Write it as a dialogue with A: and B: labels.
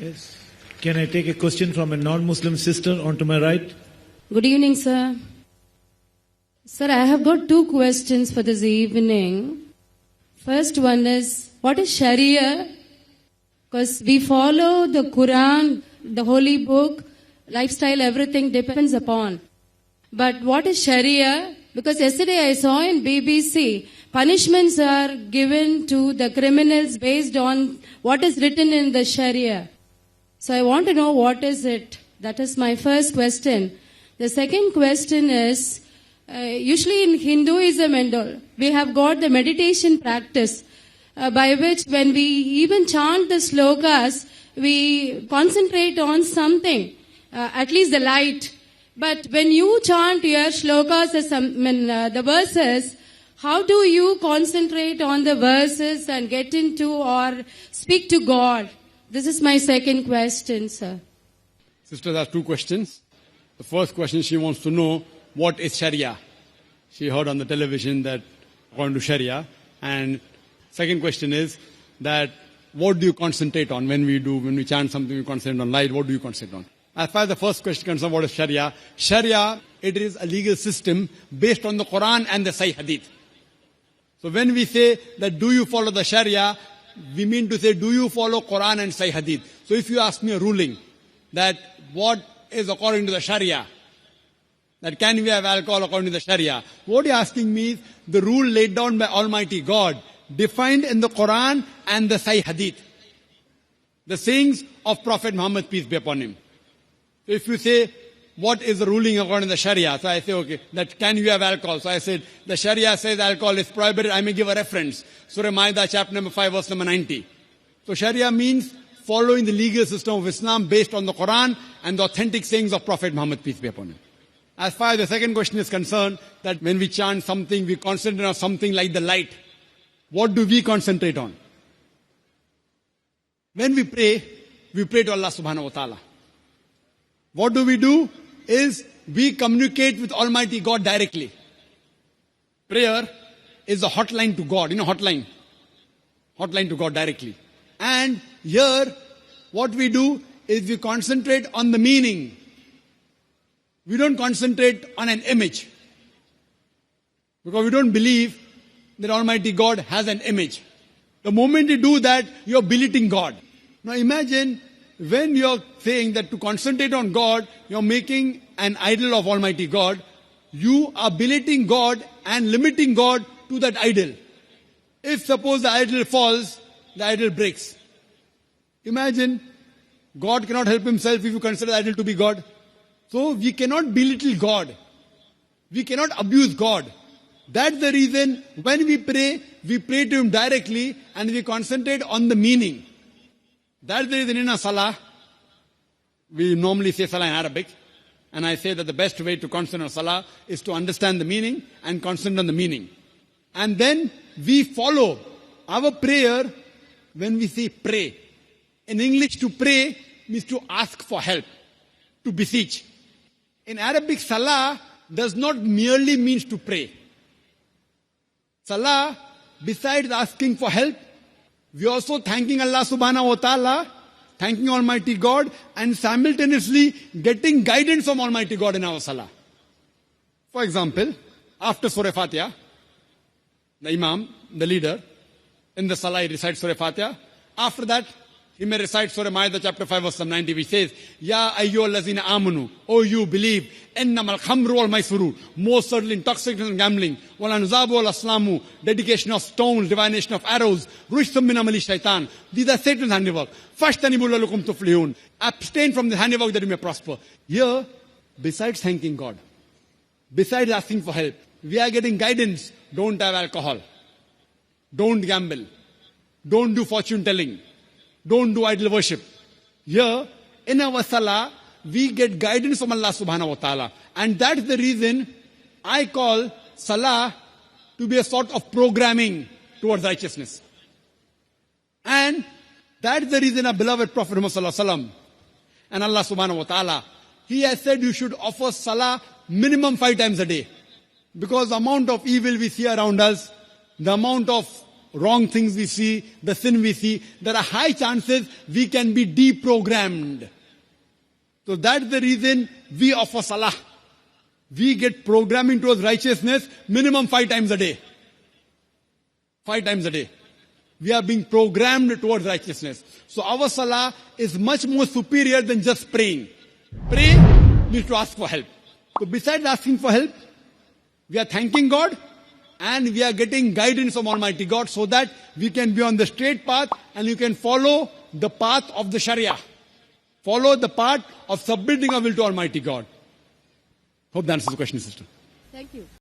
A: Yes. Can I take a question from a non-Muslim sister onto my right?
B: Good evening, sir. Sir, I have got two questions for this evening. First one is, what is Sharia? Because we follow the Quran, the holy book, lifestyle, everything depends upon. But what is Sharia? Because yesterday I saw in BBC, punishments are given to the criminals based on what is written in the Sharia. So I want to know what is it. That is my first question. The second question is, usually in Hinduism and all, we have got the meditation practice by which when we even chant the slokas, we concentrate on something, at least the light. But when you chant your shlokas, the verses, how do you concentrate on the verses and get into or speak to God? This is my second question, sir.
C: Sister has two questions. The first question, she wants to know, what is Sharia? She heard on the television that according to Sharia. And second question is that what do you concentrate on when we chant something, we concentrate on light, what do you concentrate on? As far as the first question concerns, what is Sharia? Sharia, it is a legal system based on the Quran and the Sahih Hadith. So when we say that do you follow the Sharia, we mean to say do you follow Quran and Sahih Hadith. So if you ask me a ruling that what is according to the Sharia, that can we have alcohol according to the Sharia, what you're asking me is the rule laid down by Almighty God, defined in the Quran and the Sahih Hadith. The sayings of Prophet Muhammad, peace be upon him. So if you say, what is the ruling according to the Sharia? So I say, okay, that can you have alcohol? So I said, the Sharia says alcohol is prohibited. I may give a reference. Surah Ma'idah, chapter number 5, verse number 90. So Sharia means following the legal system of Islam based on the Quran and the authentic sayings of Prophet Muhammad, peace be upon him. As far as the second question is concerned, that when we chant something, we concentrate on something like the light. What do we concentrate on? When we pray to Allah subhanahu wa ta'ala. What do? Is we communicate with Almighty God directly. Prayer is a hotline to God. Hotline. Hotline to God directly. And here, what we do is we concentrate on the meaning. We don't concentrate on an image. Because we don't believe that Almighty God has an image. The moment you do that, you're belittling God. Now imagine when you're saying that to concentrate on God, you're making an idol of Almighty God, you are belittling God and limiting God to that idol. If suppose the idol falls, the idol breaks. Imagine, God cannot help himself if you consider the idol to be God. So we cannot belittle God. We cannot abuse God. That's the reason when we pray to Him directly and we concentrate on the meaning. That's the reason in a salah, we normally say salah in Arabic. And I say that the best way to concentrate on salah is to understand the meaning and concentrate on the meaning. And then we follow our prayer when we say pray. In English, to pray means to ask for help, to beseech. In Arabic, salah does not merely means to pray. Salah, besides asking for help, we are also thanking Allah subhanahu wa ta'ala, thanking Almighty God, and simultaneously getting guidance from Almighty God in our salah. For example, after Surah Fatiha, the Imam, the leader, in the salah he recites Surah Fatiha. After that, he may recite Surah Ma'idah chapter 5 verse 90, which says, Ya ayyuhallazina amanu, O you believe, ennamal khamru wal maisuru, most certainly intoxication and gambling, wal anzabu wal aslamu, dedication of stones, divination of arrows, rushtum min amali shaitan. These are Satan's handiwork. Fashtanibu lalukum tuflihun. Abstain from the handiwork that you may prosper. Here, besides thanking God, besides asking for help, we are getting guidance. Don't have alcohol. Don't gamble. Don't do fortune telling. Don't do idol worship. Here, in our salah, we get guidance from Allah subhanahu wa ta'ala. And that's the reason I call salah to be a sort of programming towards righteousness. And that's the reason our beloved Prophet Muhammad sallallahu alaihi wasallam and Allah subhanahu wa ta'ala, He has said you should offer salah minimum 5 times a day. Because the amount of evil we see around us, the amount of wrong things we see, the sin we see, there are high chances we can be deprogrammed. So that's the reason we offer salah. We get programming towards righteousness minimum 5 times a day. 5 times a day. We are being programmed towards righteousness. So our salah is much more superior than just praying. Pray means to ask for help. So besides asking for help, we are thanking God and we are getting guidance from Almighty God so that we can be on the straight path and you can follow the path of the Sharia. Follow the path of submitting our will to Almighty God. Hope that answers the question, sister.
B: Thank you.